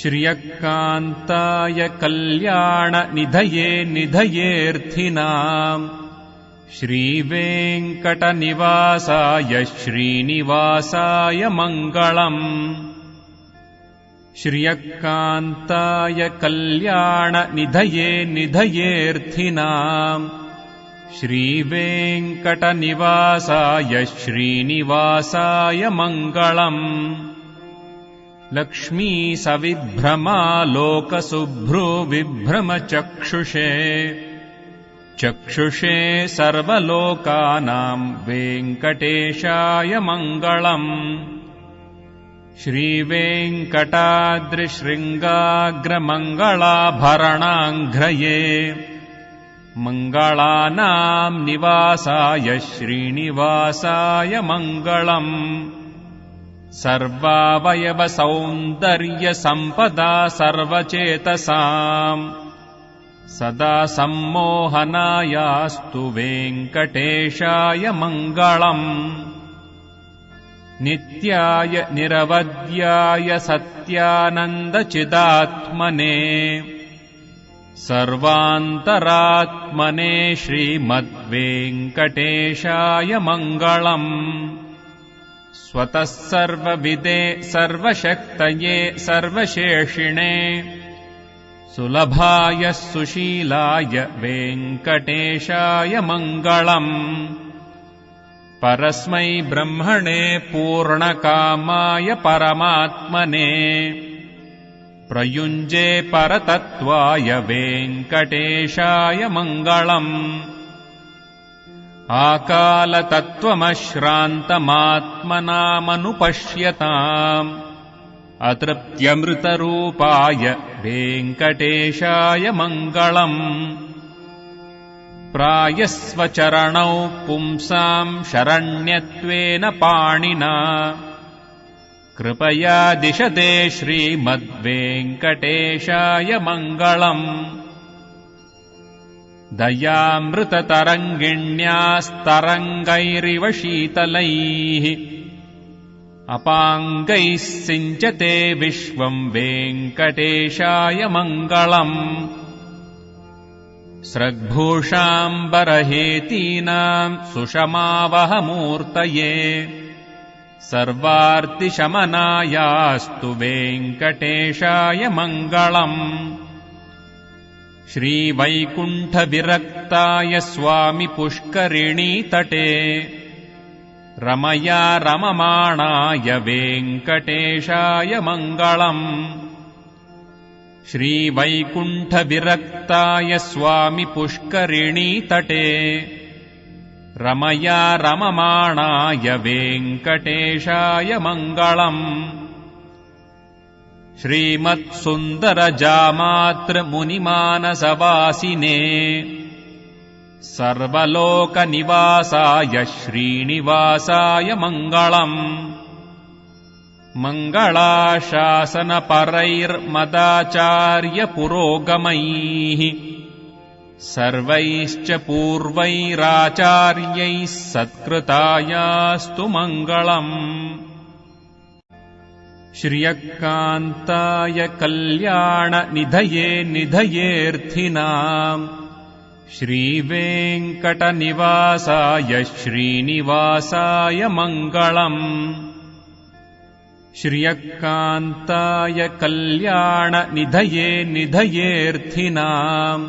श्रियकान्ताय कल्याणनिधये निधयेऽर्थिनाम् श्रीवेङ्कटनिवासाय श्रीनिवासाय मङ्गलम्। श्रियकान्ताय कल्याणनिधये निधयेऽर्थिनाम् श्रीवेङ्कटनिवासाय श्रीनिवासाय मङ्गलम्। लक्ष्मी सविभ्रमालोकसुभ्रुविभ्रमचक्षुषे चक्षुषे सर्वलोकानां वेङ्कटेशाय मङ्गलम्। श्रीवेङ्कटाद्रिशृङ्गाग्रमङ्गलाभरणाङ्घ्रये मङ्गलानां निवासाय श्रीनिवासाय मङ्गलम्। सर्वावयवसौन्दर्यसम्पदा सर्वचेतसाम् सदा सम्मोहनायास्तु वेङ्कटेशाय मङ्गलम्। नित्याय निरवध्याय सत्यानन्दचिदात्मने सर्वान्तरात्मने श्रीमद्वेङ्कटेशाय मङ्गलम्। स्वतः सर्वविदे सर्वशक्तये सर्वशेषिणे सुलभाय सुशीलाय वेङ्कटेशाय मङ्गलम्। परस्मै ब्रह्मणे पूर्णकामाय परमात्मने प्रयुञ्जे परतत्त्वाय वेङ्कटेशाय मङ्गलम्। आकालतत्त्वमश्रान्तमात्मनामनुपश्यताम् अतृप्त्यमृतरूपाय वेङ्कटेशाय मङ्गलम्। प्रायस्वचरणौ पुंसाम् शरण्यत्वेन पाणिना कृपया दिशते श्रीमद्वेङ्कटेशाय मङ्गलम्। दयामृततरङ्गिण्यास्तरङ्गैरिव शीतलैः अपाङ्गैः सिञ्चते विश्वम् वेङ्कटेशाय मङ्गलम्। स्रग्भूषाम्बरहेतीनाम् सुषमावहमूर्तये सर्वार्तिशमनायास्तु वेङ्कटेशाय मङ्गलम्। श्रीवैकुण्ठविरक्ताय स्वामि पुष्करिणीतटे रमया रममाणाय वेङ्कटेशाय मङ्गलम्। श्रीवैकुण्ठविरक्ताय स्वामि पुष्करिणीतटे रमया रममाणाय वेङ्कटेशाय मङ्गलम्। श्रीमत्सुन्दरजामातृमुनिमानसवासिने सर्वलोकनिवासाय श्रीनिवासाय मङ्गलम्। मङ्गलाशासनपरैर्मदाचार्यपुरोगमैः सर्वैश्च पूर्वैराचार्यैः सत्कृतायास्तु मङ्गलम्। श्रियकान्ताय कल्याणनिधये निधयेऽर्थिनाम् श्रीवेङ्कटनिवासाय श्रीनिवासाय मङ्गलम्। श्रियकान्ताय कल्याणनिधये निधयेऽर्थिनाम्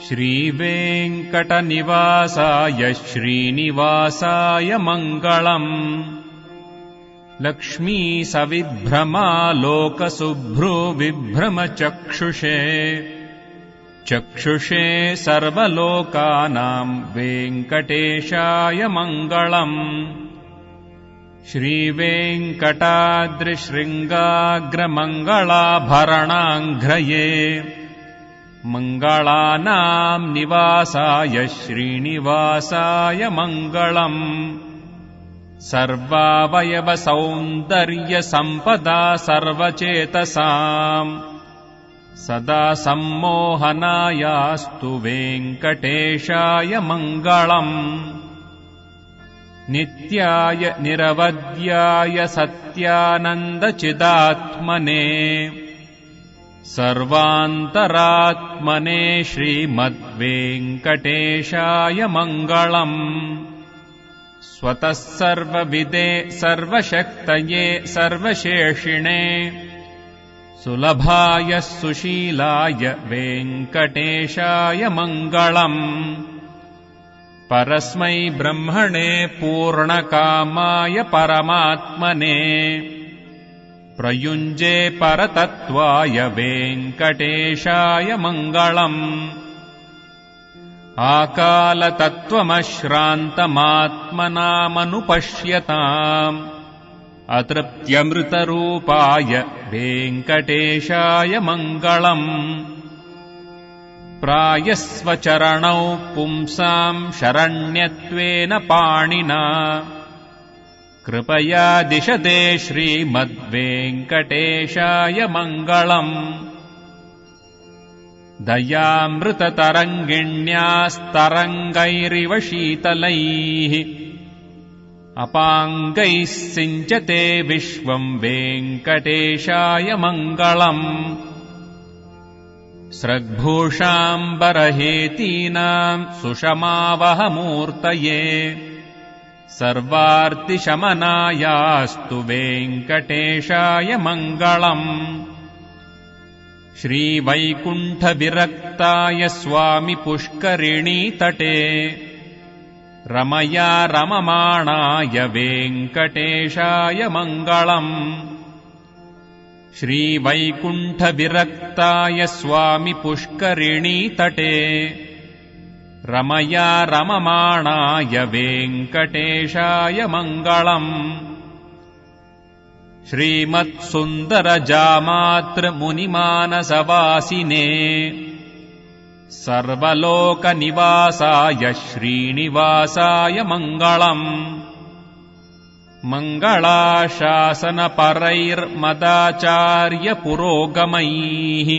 श्रीवेङ्कटनिवासाय श्रीनिवासाय मङ्गलम्। लक्ष्मी सविभ्रमालोकसुभ्रुविभ्रमचक्षुषे चक्षुषे सर्वलोकानां वेङ्कटेशाय मङ्गलम्। श्रीवेङ्कटाद्रिशृङ्गाग्रमङ्गलाभरणाङ्घ्रये मङ्गलानां निवासाय श्रीनिवासाय मङ्गलम्। सर्वावयवसौन्दर्यसम्पदा सर्वचेतसाम् सदा सम्मोहनायास्तु वेङ्कटेशाय मङ्गलम्। नित्याय निरवध्याय सत्यानन्दचिदात्मने सर्वान्तरात्मने श्रीमद्वेङ्कटेशाय मङ्गलम्। स्वतः सर्वविदे सर्वशक्तये सर्वशेषिणे सुलभाय सुशीलाय वेङ्कटेशाय मङ्गलम्। परस्मै ब्रह्मणे पूर्णकामाय परमात्मने प्रयुञ्जे परतत्त्वाय वेङ्कटेशाय मङ्गलम्। आकालतत्त्वमश्रान्तमात्मनामनुपश्यताम् अतृप्त्यमृतरूपाय वेङ्कटेशाय मङ्गलम्। प्रायस्वचरणौ पुंसाम् शरण्यत्वेन पाणिना कृपया दिशते श्रीमद्वेङ्कटेशाय मङ्गलम्। दयामृततरङ्गिण्यास्तरङ्गैरिव शीतलैः अपाङ्गैः सिञ्चते विश्वम् वेङ्कटेशाय मङ्गलम्। स्रग्भूषाम्बरहेतीनाम् सुषमावहमूर्तये सर्वार्तिशमनायास्तु वेङ्कटेशाय मङ्गलम्। श्रीवैकुण्ठविरक्ताय स्वामि पुष्करिणीतटे रमया रममाणाय वेङ्कटेशाय मङ्गलम्। श्रीवैकुण्ठविरक्ताय स्वामि पुष्करिणीतटे रमया रममाणाय वेङ्कटेशाय मङ्गलम्। श्रीमत्सुन्दरजामातृमुनिमानसवासिने सर्वलोकनिवासाय श्रीनिवासाय मङ्गलम्। मङ्गलाशासनपरैर्मदाचार्यपुरोगमैः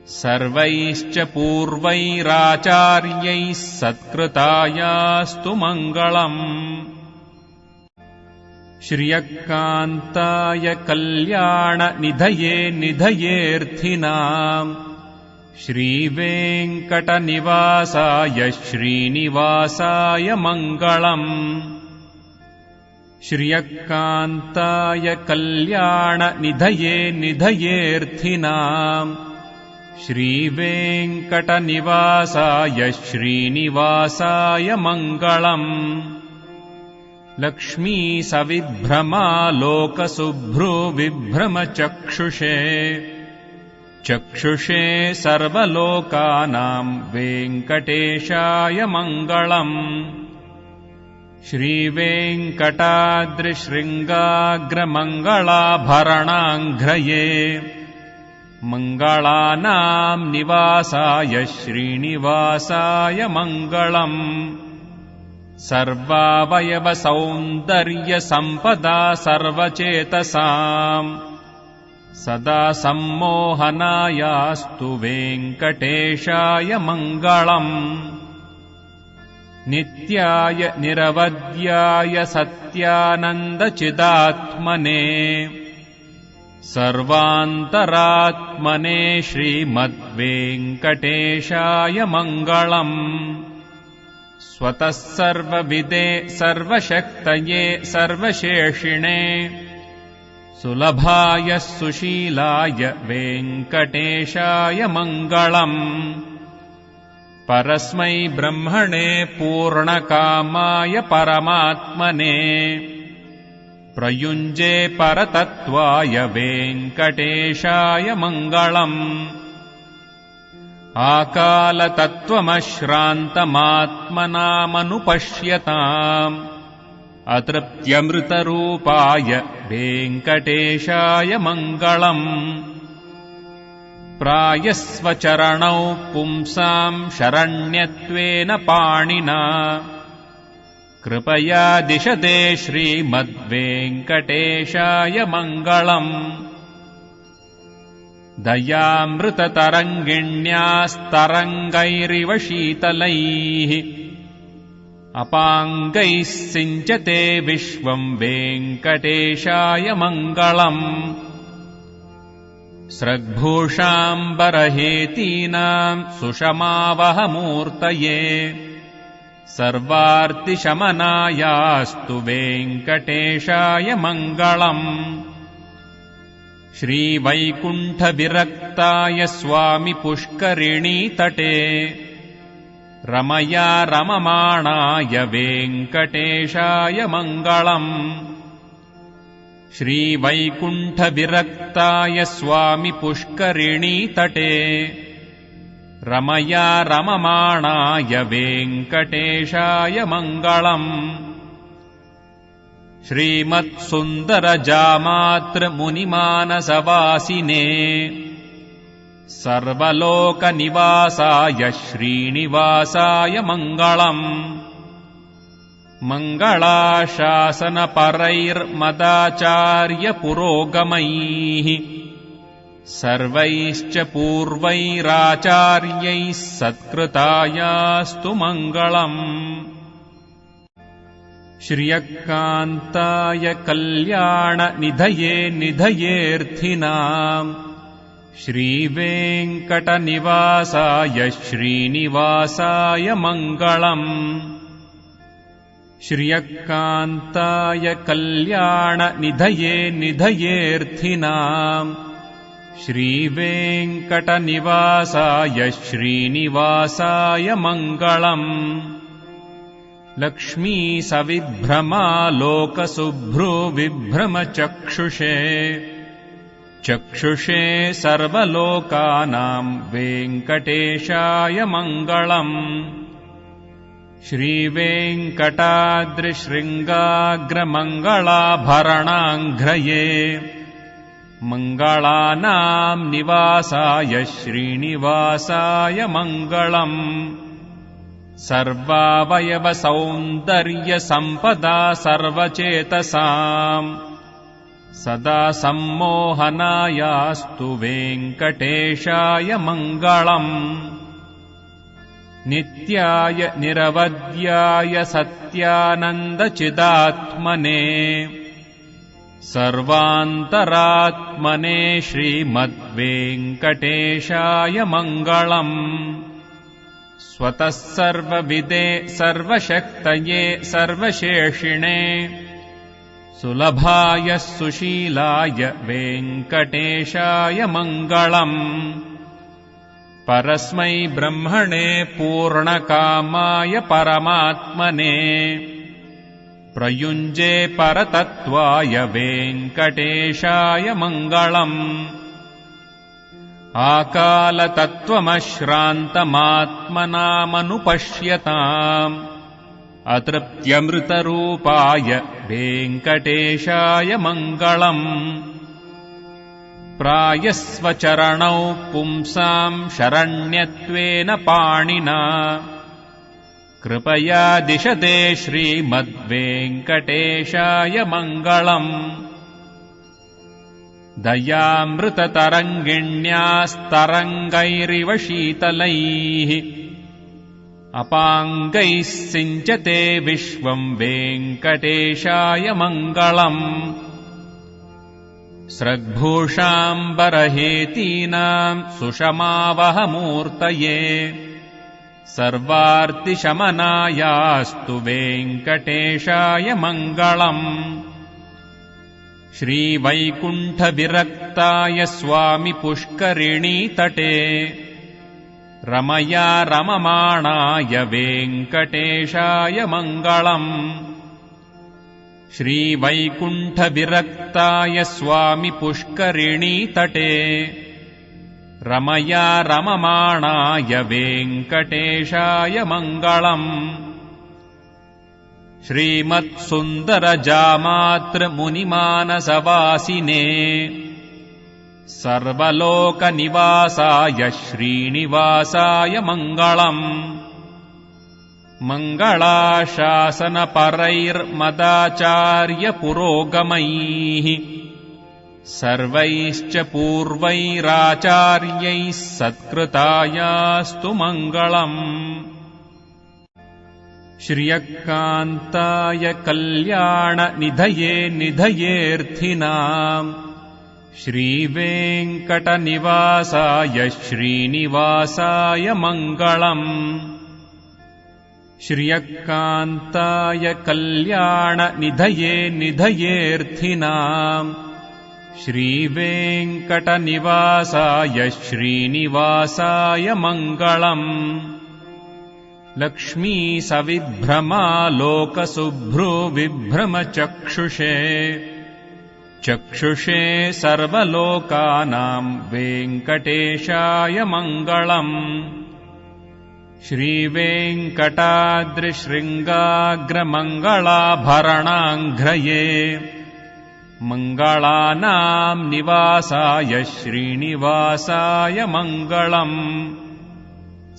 सर्वैश्च पूर्वैराचार्यैः सत्कृतायास्तु मङ्गलम्। श्रियकान्ताय कल्याणनिधये निधयेऽर्थिनाम् श्रीवेङ्कटनिवासाय श्रीनिवासाय मङ्गलम्। श्रियकान्ताय कल्याणनिधये निधयेऽर्थिनाम् श्रीवेङ्कटनिवासाय श्रीनिवासाय मङ्गलम्। लक्ष्मीसविभ्रमालोकशुभ्रुविभ्रमचक्षुषे चक्षुषे सर्वलोकानां वेङ्कटेशाय मङ्गलम्। श्रीवेङ्कटाद्रिशृङ्गाग्रमङ्गलाभरणाङ्घ्रये मङ्गलानां निवासाय श्रीनिवासाय मङ्गलम्। सर्वावयवसौन्दर्यसम्पदा सर्वचेतसाम् सदा सम्मोहनायास्तु वेङ्कटेशाय मङ्गलम्। नित्याय निरवध्याय सत्यानन्दचिदात्मने सर्वान्तरात्मने श्रीमद्वेङ्कटेशाय मङ्गलम्। स्वतः सर्वविदे सर्वशक्तये सर्वशेषिणे सुलभाय सुशीलाय वेङ्कटेशाय मङ्गलम्। परस्मै ब्रह्मणे पूर्णकामाय परमात्मने प्रयुञ्जे परतत्त्वाय वेङ्कटेशाय मङ्गलम्। आकालतत्त्वमश्रान्तमात्मनामनुपश्यताम् अतृप्त्यमृतरूपाय वेङ्कटेशाय मङ्गलम्। प्रायस्वचरणौ पुंसाम् शरण्यत्वेन पाणिना कृपया दिशते श्रीमद्वेङ्कटेशाय मङ्गलम्। दयामृततरङ्गिण्यास्तरङ्गैरिव शीतलैः अपाङ्गैः सिञ्चते विश्वम् वेङ्कटेशाय मङ्गलम्। स्रग्भूषाम्बरहेतीनाम् सुषमावहमूर्तये सर्वार्तिशमनायास्तु वेङ्कटेशाय मङ्गलम् श्रीवैकुण्ठविरक्ताय स्वामि पुष्करिणीतटे रमया रममाणाय वेङ्कटेशाय मङ्गलम् श्रीवैकुण्ठविरक्ताय स्वामि पुष्करिणीतटे रमया रममाणाय वेङ्कटेशाय मङ्गलम् श्रीमत्सुन्दरजामातृमुनिमानसवासिने सर्वलोकनिवासाय श्रीनिवासाय मङ्गलम् मङ्गलाशासनपरैर्मदाचार्यपुरोगमैः सर्वैश्च पूर्वैराचार्यैः सत्कृतायास्तु मङ्गलम् श्रियकान्ताय कल्याणनिधये निधयेऽर्थिनाम् श्रीवेङ्कटनिवासाय श्रीनिवासाय मङ्गलम् श्रियकान्ताय कल्याणनिधये निधयेऽर्थिनाम् श्रीवेङ्कटनिवासाय श्रीनिवासाय मङ्गलम् लक्ष्मीसविभ्रमालोकशुभ्रुविभ्रमचक्षुषे चक्षुषे सर्वलोकानां वेङ्कटेशाय मङ्गलम् श्रीवेङ्कटाद्रिशृङ्गाग्रमङ्गलाभरणाङ्घ्रये मङ्गलानां निवासाय श्रीनिवासाय मङ्गलम् सर्वावयवसौन्दर्यसम्पदा सर्वचेतसाम् सदा सम्मोहनायास्तु वेङ्कटेशाय मङ्गलम् नित्याय निरवध्याय सत्यानन्दचिदात्मने सर्वान्तरात्मने श्रीमद्वेङ्कटेशाय मङ्गलम् स्वतः सर्वविदे सर्वशक्तये सर्वशेषिणे सुलभाय सुशीलाय वेङ्कटेशाय मङ्गलम् परस्मै ब्रह्मणे पूर्णकामाय परमात्मने प्रयुञ्जे परतत्त्वाय वेङ्कटेशाय मङ्गलम् आकालतत्त्वमश्रान्तमात्मनामनुपश्यताम् अतृप्त्यमृतरूपाय वेङ्कटेशाय मङ्गलम् प्रायस्वचरणौ पुंसाम् शरण्यत्वेन पाणिना कृपया दिशते श्रीमद्वेङ्कटेशाय मङ्गलम् दयामृततरङ्गिण्यास्तरङ्गैरिव शीतलैः अपाङ्गैः सिञ्चते विश्वम् वेङ्कटेशाय मङ्गलम् स्रग्भूषाम्बरहेतीनाम् सुषमावहमूर्तये सर्वार्तिशमनायास्तु वेङ्कटेशाय मङ्गलम् श्रीवैकुण्ठविरक्ताय स्वामि पुष्करिणीतटे रमया रममाणाय वेङ्कटेशाय मङ्गलम् श्रीवैकुण्ठविरक्ताय स्वामि पुष्करिणीतटे रमया रममाणाय वेङ्कटेशाय मङ्गलम् श्रीमत्सुन्दरजामातृमुनिमानसवासिने सर्वलोकनिवासाय श्रीनिवासाय मङ्गलम् मङ्गलाशासनपरैर्मदाचार्यपुरोगमैः सर्वैश्च पूर्वैराचार्यैः सत्कृतायास्तु मङ्गलम् श्रियकान्ताय कल्याणनिधये निधयेऽर्थिनाम् श्रीवेङ्कटनिवासाय श्रीनिवासाय मङ्गलम् श्रियकान्ताय कल्याणनिधये निधयेऽर्थिनाम् श्रीवेङ्कटनिवासाय श्रीनिवासाय मङ्गलम् लक्ष्मीसविभ्रमालोकशुभ्रुविभ्रमचक्षुषे चक्षुषे सर्वलोकानां वेङ्कटेशाय मङ्गलम् श्रीवेङ्कटाद्रिशृङ्गाग्रमङ्गलाभरणाङ्घ्रये मङ्गलानां निवासाय श्रीनिवासाय मङ्गलम्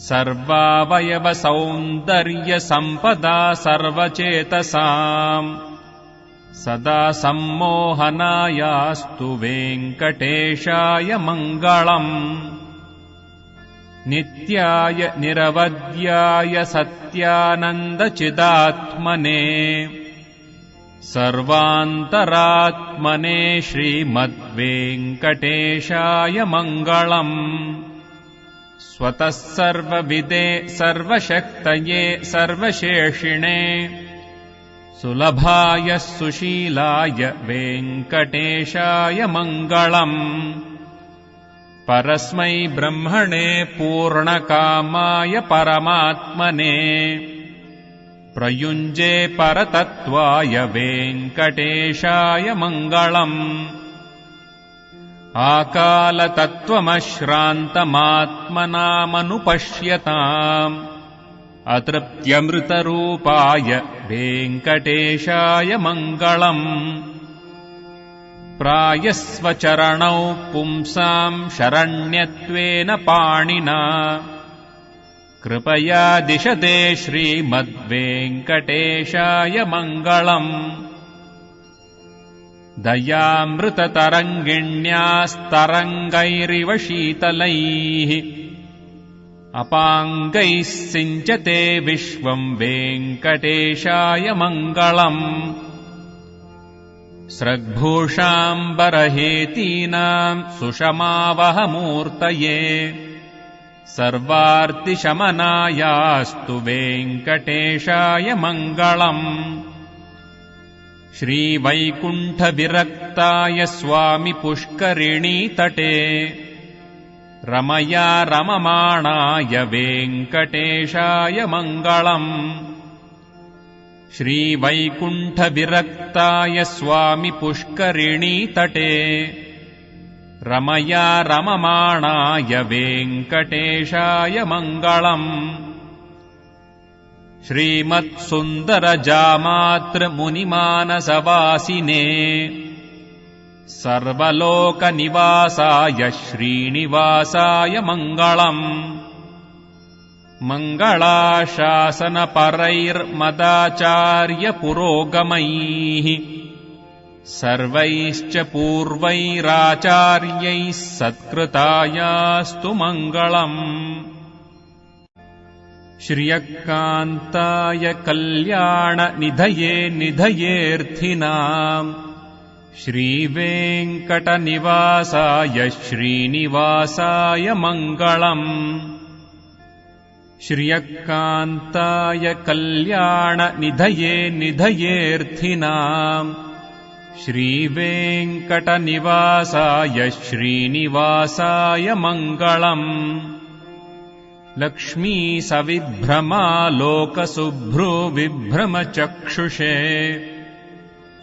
सर्वावयवसौन्दर्यसम्पदा सर्वचेतसाम् सदा सम्मोहनायास्तु वेङ्कटेशाय मङ्गलम् नित्याय निरवध्याय सत्यानन्दचिदात्मने सर्वान्तरात्मने श्रीमद्वेङ्कटेशाय मङ्गलम् स्वतः सर्वविदे सर्वशक्तये सर्वशेषिणे सुलभाय सुशीलाय वेङ्कटेशाय मङ्गलम् परस्मै ब्रह्मणे पूर्णकामाय परमात्मने प्रयुञ्जे परतत्त्वाय वेङ्कटेशाय मङ्गलम् आकालतत्त्वमश्रान्तमात्मनामनुपश्यताम् अतृप्त्यमृतरूपाय वेङ्कटेशाय मङ्गलम् प्रायस्वचरणौ पुंसाम् शरण्यत्वेन पाणिना कृपया दिशते श्रीमद्वेङ्कटेशाय मङ्गलम् दयामृततरङ्गिण्यास्तरङ्गैरिव शीतलैः अपाङ्गैः सिञ्चते विश्वम् वेङ्कटेशाय मङ्गलम् स्रग्भूषाम्बरहेतीनाम् सुषमावहमूर्तये सर्वार्तिशमनायास्तु वेङ्कटेशाय मङ्गलम् श्रीवैकुण्ठविरक्ताय स्वामि पुष्करिणीतटे रमया रममाणाय वेङ्कटेशाय मङ्गलम् श्रीवैकुण्ठविरक्ताय स्वामि पुष्करिणीतटे रमया रममाणाय वेङ्कटेशाय मङ्गलम् श्रीमत्सुन्दरजामातृमुनिमानसवासिने सर्वलोकनिवासाय श्रीनिवासाय मङ्गलम् मङ्गलाशासनपरैर्मदाचार्यपुरोगमैः सर्वैश्च पूर्वैराचार्यैः सत्कृतायास्तु मङ्गलम् श्रियकान्ताय कल्याणनिधये निधयेऽर्थिनाम् श्रीवेङ्कटनिवासाय श्रीनिवासाय मङ्गलम् श्रियकान्ताय कल्याणनिधये निधयेऽर्थिनाम् श्रीवेङ्कटनिवासाय श्रीनिवासाय मङ्गलम् लक्ष्मीसविभ्रमालोकशुभ्रुविभ्रमचक्षुषे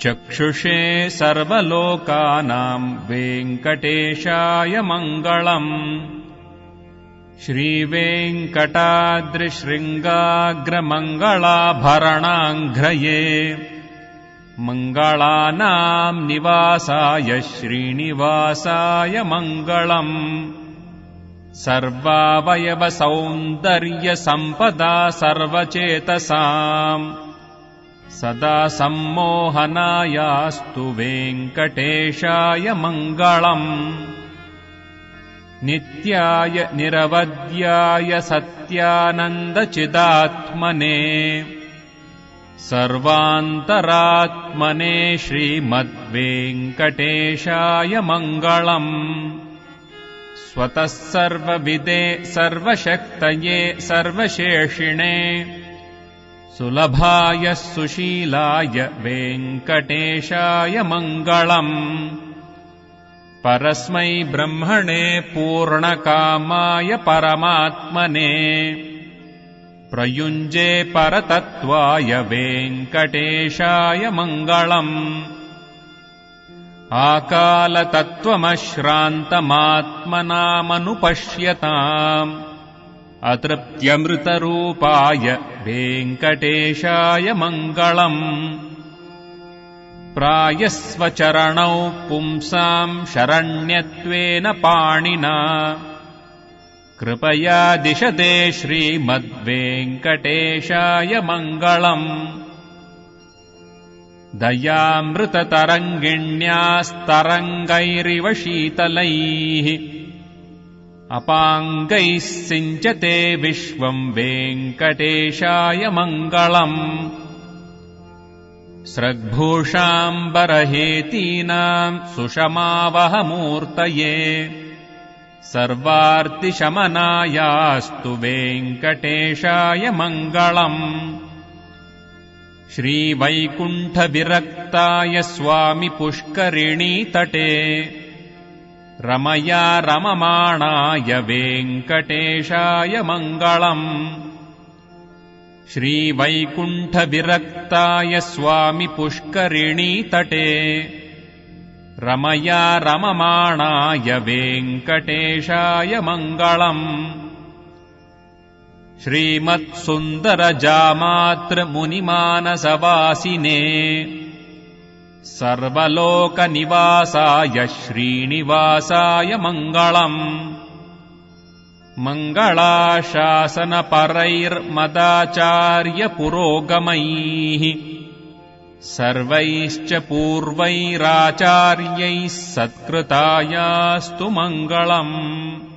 चक्षुषे सर्वलोकानां वेङ्कटेशाय मङ्गलम् श्रीवेङ्कटाद्रिशृङ्गाग्रमङ्गलाभरणाङ्घ्रये मङ्गलानां निवासाय श्रीनिवासाय मङ्गलम् सर्वावयवसौन्दर्यसम्पदा सर्वचेतसाम् सदा सम्मोहनायास्तु वेङ्कटेशाय मङ्गलम् नित्याय निरवध्याय सत्यानन्दचिदात्मने सर्वान्तरात्मने श्रीमद्वेङ्कटेशाय मङ्गलम्। स्वतः सर्वविदे सर्वशक्तये सर्वशेषिणे सुलभाय सुशीलाय वेङ्कटेशाय मङ्गलम्। परस्मै ब्रह्मणे पूर्णकामाय परमात्मने प्रयुञ्जे परतत्त्वाय वेङ्कटेशाय मङ्गलम्। आकालतत्त्वमश्रान्तमात्मनामनुपश्यताम् अतृप्त्यमृतरूपाय वेङ्कटेशाय मङ्गलम्। प्रायस्वचरणौ पुंसाम् शरण्यत्वेन पाणिना कृपया दिशते श्रीमद्वेङ्कटेशाय मङ्गलम्। दयामृततरङ्गिण्यास्तरङ्गैरिव शीतलैः अपाङ्गैः सिञ्चते विश्वम् वेङ्कटेशाय मङ्गलम्। स्रग्भूषाम्बरहेतीनाम् सुषमावहमूर्तये सर्वार्तिशमनायास्तु वेङ्कटेशाय मङ्गलम्। श्रीवैकुण्ठविरक्ताय स्वामि पुष्करिणीतटे रमया रममाणाय वेङ्कटेशाय मङ्गलम्। श्रीवैकुण्ठविरक्ताय स्वामि पुष्करिणीतटे रमया रममाणाय वेङ्कटेशाय मङ्गलम्। श्रीमत्सुन्दरजामातृमुनिमानसवासिने सर्वलोकनिवासाय श्रीनिवासाय मङ्गलम्। मङ्गलाशासनपरैर्मदाचार्यपुरोगमैः सर्वैश्च पूर्वैराचार्यैः सत्कृतायास्तु मङ्गलम्।